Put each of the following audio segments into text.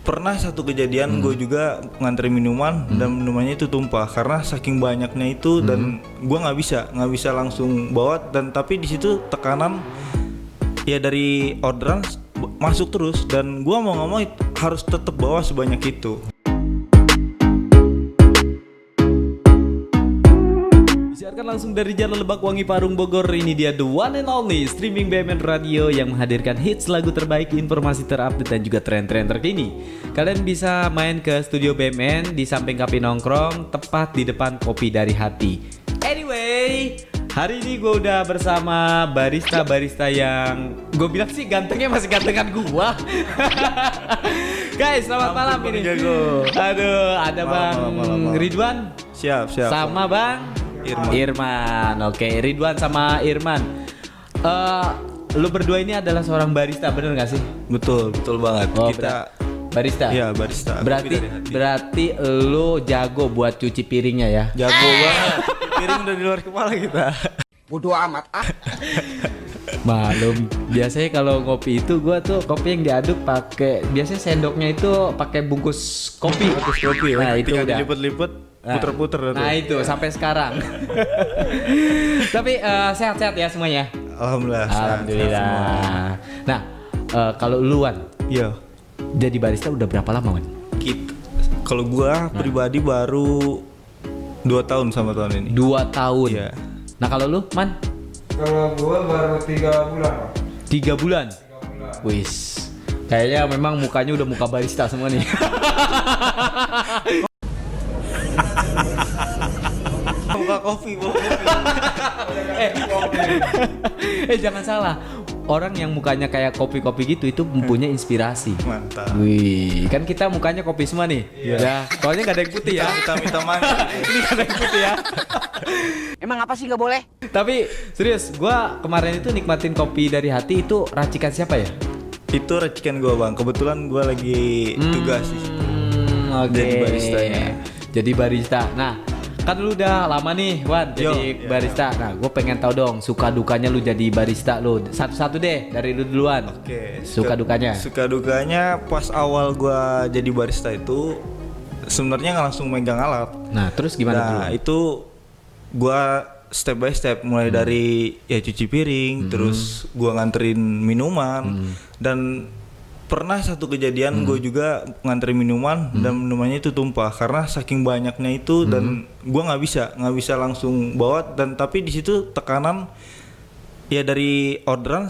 pernah satu kejadian gue juga ngantri minuman dan minumannya itu tumpah karena saking banyaknya itu dan gue nggak bisa langsung bawa, dan tapi di situ tekanan ya dari orderan masuk terus dan gue mau nggak mau harus tetap bawa sebanyak itu. Disiarkan langsung dari Jalan Lebak Wangi Parung Bogor. Ini dia the one and only streaming BMN Radio yang menghadirkan hits lagu terbaik, informasi terupdate dan juga tren-tren terkini. Kalian bisa main ke studio BMN di samping Kapi Nongkrong, tepat di depan Kopi Dari Hati. Anyway, hari ini gue udah bersama barista yang gue bilang sih gantengnya masih gantengan gue. Guys, selamat malam ini. Aduh, ada Bang Ridwan. Siap. Sama Bang Irman. Oke, Ridwan sama Irman. Lu berdua ini adalah seorang barista, bener gak sih? Betul banget. Oh, Kita barista. Iya, barista. Berarti lu jago buat cuci piringnya ya? Jago banget. Piring udah di luar kepala kita. Bodoh amat ah. Malum. Biasanya kalau ngopi itu gua tuh kopi yang diaduk pakai, biasanya sendoknya itu pakai bungkus kopi. Kopi ya. Nah, itu tinggal udah dilipet-lipet, puter-puter. Nah, itu sampai sekarang. Tapi sehat-sehat ya semuanya. Alhamdulillah. Alhamdulillah. Nah, kalau lu Wan, Iya. jadi barista udah berapa lama Wan? Kalau gua pribadi baru 2 tahun sama tahun ini. 2 tahun. Iya. Nah, kalau lu Man? Kalau gue baru 3 bulan Pak. 3 bulan. Wis. Kayaknya memang mukanya udah muka barista semua nih. Muka kopi, Jangan salah. Orang yang mukanya kayak kopi-kopi gitu itu mempunyai inspirasi. Mantap. Wih, kan kita mukanya kopi semua nih. Iya. Ya, soalnya nggak ada yang putih ya. Minta mana? Ini nggak ada yang putih ya. Emang apa sih nggak boleh? Tapi serius, gua kemarin itu nikmatin Kopi Dari Hati itu racikan siapa ya? Itu racikan gua, Bang. Kebetulan gua lagi tugas di situ. Oke. Jadi baristanya. Jadi barista. Nah, kan lu udah lama nih Wan jadi Yo, barista. Nah, gue pengen tahu dong suka dukanya lu jadi barista lu. Satu-satu deh dari lu duluan. Oke. Suka dukanya. Suka dukanya pas awal gua jadi barista itu sebenarnya nggak langsung megang alat. Nah, terus gimana Nah, dulu? itu gua step by step mulai dari ya cuci piring, terus gua nganterin minuman dan pernah satu kejadian gue juga nganterin minuman dan minumannya itu tumpah karena saking banyaknya itu dan gua nggak bisa langsung bawa, dan tapi di situ tekanan ya dari orderan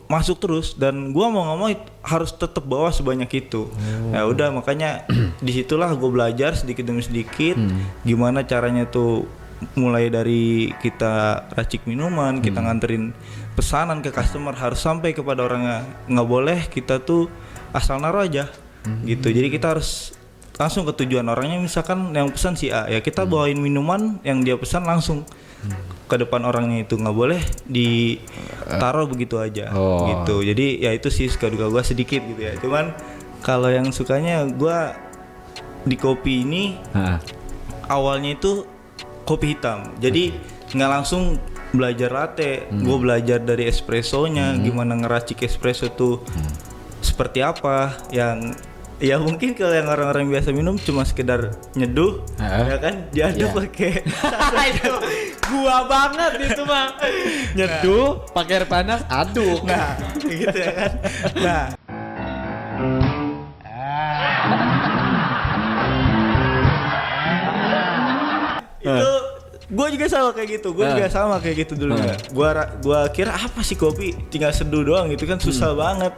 masuk terus dan gua mau nggak mau harus tetap bawa sebanyak itu. Ya udah, makanya disitulah gue belajar sedikit demi sedikit gimana caranya tuh, mulai dari kita racik minuman, kita nganterin pesanan ke customer harus sampai kepada orangnya, nggak boleh kita tuh asal naruh aja gitu. Jadi kita harus langsung ke tujuan orangnya. Misalkan yang pesan si A, ya kita bawain minuman yang dia pesan langsung ke depan orangnya, itu nggak boleh ditaruh begitu aja gitu. Jadi ya itu sih suka duka gue sedikit gitu ya. Cuman kalau yang sukanya gue di kopi ini awalnya itu kopi hitam, jadi nggak langsung belajar latte. Gue belajar dari espressonya, gimana ngeracik espresso tuh seperti apa, yang ya mungkin kalau yang orang-orang biasa minum cuma sekedar nyeduh, ya kan diaduk pakai Itu gua banget itu mah. Nyeduh, pakai air panas, aduk. nah gitu ya kan. Nah itu gue juga sama kayak gitu. Gue juga sama kayak gitu dulu. Gua kira apa sih kopi, tinggal seduh doang gitu kan, susah banget.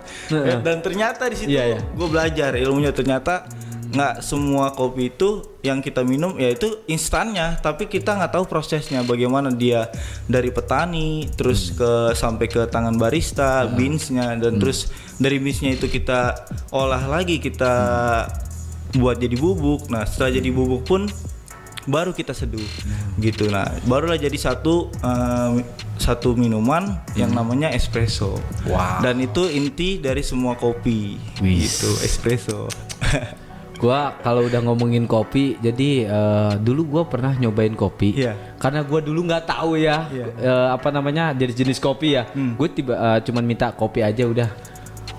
Dan ternyata di situ gue belajar ilmunya. Ternyata nggak semua kopi itu yang kita minum ya itu instannya, tapi kita nggak tahu prosesnya bagaimana dia dari petani terus sampai ke tangan barista, beansnya, dan terus dari beansnya itu kita olah lagi, kita buat jadi bubuk. Nah, setelah jadi bubuk pun baru kita seduh gitu. Nah, barulah jadi satu minuman yang namanya espresso. Dan itu inti dari semua kopi. Gitu, espresso. Gua kalau udah ngomongin kopi, jadi dulu gua pernah nyobain kopi. Karena gua dulu nggak tahu ya apa namanya jenis-jenis kopi ya. Gue cuman minta kopi aja udah.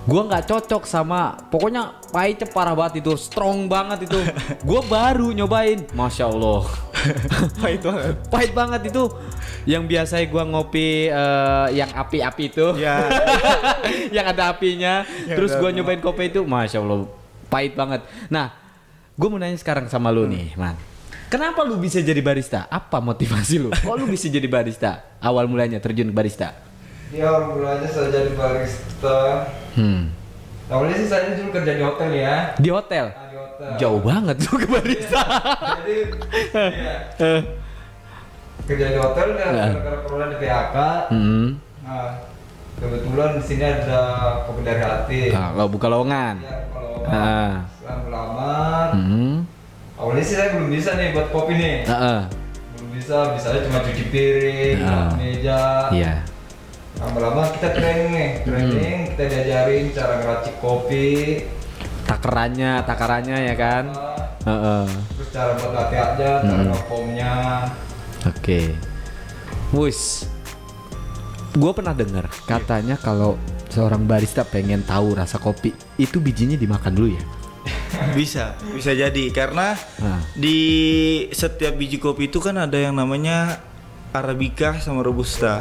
Gua nggak cocok sama, pokoknya pahitnya parah banget itu, strong banget itu. Gua baru nyobain, masya Allah, Pahit banget. pahit banget itu. Yang biasanya gua ngopi yang api-api itu, Ya. yang ada apinya. Terus gua nyobain kopi itu, masya Allah, pahit banget. Nah, gua mau nanya sekarang sama lu nih, Man. Kenapa lu bisa jadi barista? Apa motivasi lu? Kok lu bisa jadi barista? Awal mulanya terjun ke barista? Ya awal mulanya saya jadi barista. Awalnya sih saya dulu kerja di hotel ya. Di hotel? Di hotel. Jauh banget lu ke barista. Jadi iya. Kerja di hotel ya, gara-gara corona di PHK. Nah, kebetulan di sini ada kopi dari hati. Kalau buka lowongan. Ya, kalau Ah. setelah melamar, Hmm. awalnya sih saya belum bisa nih buat kopi nih. Belum bisa, bisanya cuma cuci piring, meja. Iya. Lama-lama kita training, kita diajarin cara ngeracik kopi, Takarannya ya kan? terus cara buat latte-nya, cara ngefoamnya. Oke. Wus. Gua pernah dengar katanya kalau seorang barista pengen tahu rasa kopi, itu bijinya dimakan dulu ya. Bisa jadi karena di setiap biji kopi itu kan ada yang namanya Arabica sama Robusta.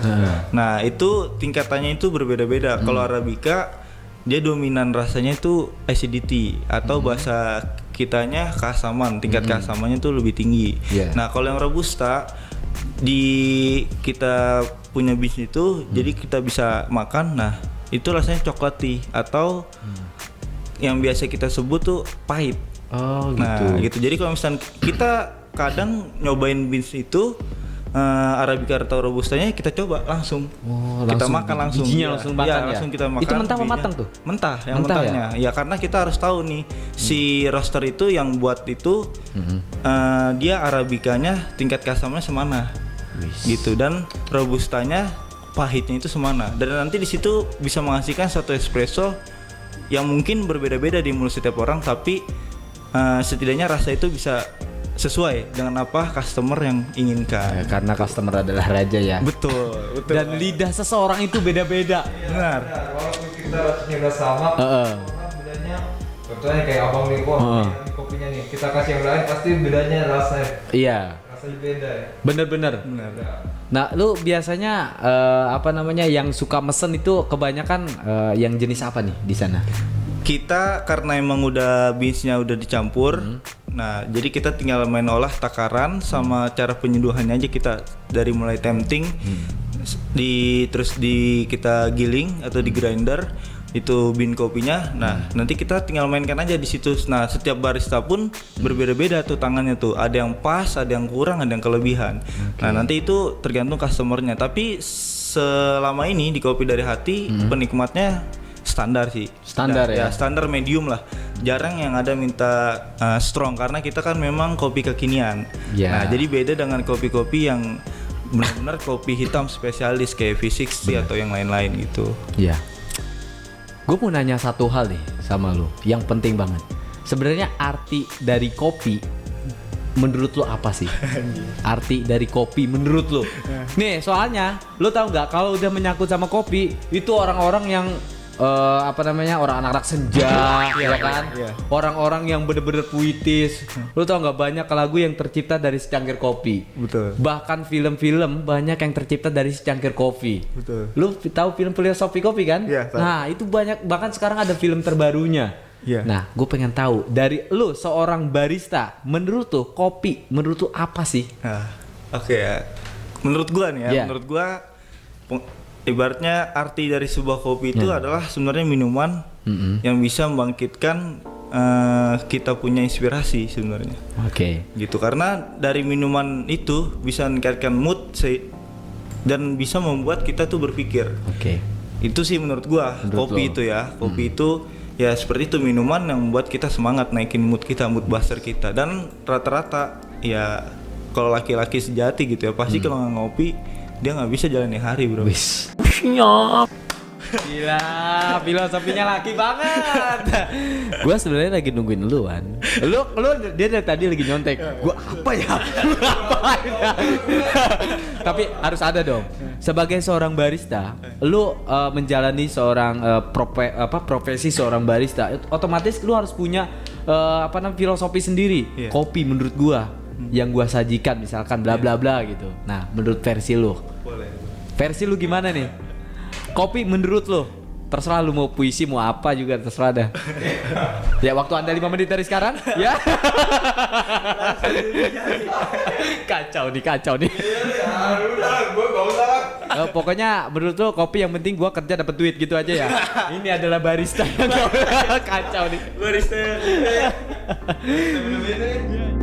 Nah, itu tingkatannya itu berbeda-beda. Kalau Arabica dia dominan rasanya itu acidity atau bahasa kitanya keasaman. Tingkat keasamannya itu lebih tinggi. Yeah. Nah, kalau yang Robusta di kita punya bisnis itu jadi kita bisa makan. Nah, itu rasanya coklati atau yang biasa kita sebut tuh pahit. Oh, Nah, gitu. Jadi kalau misalnya kita kadang nyobain beans itu Arabica atau Robustanya kita coba langsung. Kita makan langsung. Bijinya Iya. langsung makan Iya, ya? langsung kita makan. Itu mentah apa bijinya. matang tuh? Mentah, yang Mentah mentahnya. Ya karena kita harus tahu nih si roaster itu yang buat itu dia Arabicanya tingkat keasamannya semana. Gitu, dan Robustanya pahitnya itu semana. Dan nanti di situ bisa menghasilkan satu espresso yang mungkin berbeda-beda di mulut setiap orang, tapi setidaknya rasa itu bisa sesuai dengan apa customer yang inginkan. Karena customer adalah raja ya. Betul. Dan lidah seseorang itu beda-beda. Benar. Nah, walaupun kita rasanya udah sama, orang bedanya, contohnya kayak abang nih, wah ini kopinya nih, kita kasih yang lain pasti bedanya rasanya Iya. beda ya. Bener-bener. Nah, lu biasanya apa namanya yang suka mesen itu kebanyakan yang jenis apa nih di sana? Kita karena emang udah beansnya udah dicampur, nah jadi kita tinggal main olah takaran sama cara penyeduhannya aja, kita dari mulai tempting, terus kita giling atau di grinder itu bean kopinya. Nah nanti kita tinggal mainkan aja di situ. Nah setiap barista pun berbeda-beda tuh tangannya tuh, ada yang pas, ada yang kurang, ada yang kelebihan. Nah nanti itu tergantung customernya. Tapi selama ini di Kopi Dari Hati penikmatnya standar sih. Standar ya? Standar medium lah. Jarang yang ada minta strong karena kita kan memang kopi kekinian. Ya. Nah jadi beda dengan kopi-kopi yang benar-benar kopi hitam spesialis kayak V60 atau yang lain-lain gitu. Iya. Gue mau nanya satu hal nih sama lu, yang penting banget. Sebenarnya arti dari kopi menurut lu apa sih? Arti dari kopi menurut lu? Nih, soalnya lu tahu nggak kalau udah menyangkut sama kopi, itu orang-orang yang apa namanya, orang anak-anak senja, ya kan? Orang-orang yang bener-bener puitis. Lu tau nggak, banyak lagu yang tercipta dari secangkir kopi. Betul. Bahkan film-film banyak yang tercipta dari secangkir kopi. Betul. Lu tahu film filosofi kopi kan? Iya, tahu. Nah, itu banyak, bahkan sekarang ada film terbarunya. Iya. Nah, gue pengen tahu dari lu seorang barista, menurut tuh kopi, menurut tuh apa sih? Nah, oke ya. Menurut gua nih ya, Iya. menurut gua ibaratnya arti dari sebuah kopi itu adalah sebenarnya minuman yang bisa membangkitkan kita punya inspirasi sebenarnya. Oke. Gitu, karena dari minuman itu bisa meningkatkan mood dan bisa membuat kita tuh berpikir. Oke. Itu sih menurut gua kopi itu ya. Kopi itu ya seperti itu, minuman yang membuat kita semangat, naikin mood kita, mood booster kita. Dan rata-rata ya kalau laki-laki sejati gitu ya pasti kalau nggak ngopi dia nggak bisa jalani hari, bro. Wis. Gila, filosofinya laki banget. Gua sebenarnya lagi nungguin lu kan. Lu dia dari tadi lagi nyontek. Gua apa ya? Ngapain ya? Tapi harus ada dong. Sebagai seorang barista, lu menjalani seorang profesi seorang barista, otomatis lu harus punya filosofi sendiri. Iya. Kopi menurut gua yang gua sajikan misalkan bla bla bla gitu. Nah, menurut versi lu. Boleh. Versi lu gimana nih? Kopi menurut lu? Terserah lu mau puisi mau apa juga terserah dah. Ya waktu Anda 5 menit dari sekarang ya. Kacau nih. Ya udah, gue gak usah. Pokoknya menurut lu kopi yang penting gua kerja dapat duit gitu aja ya. Ini adalah barista yang kacau nih. Barista. Bener-bener.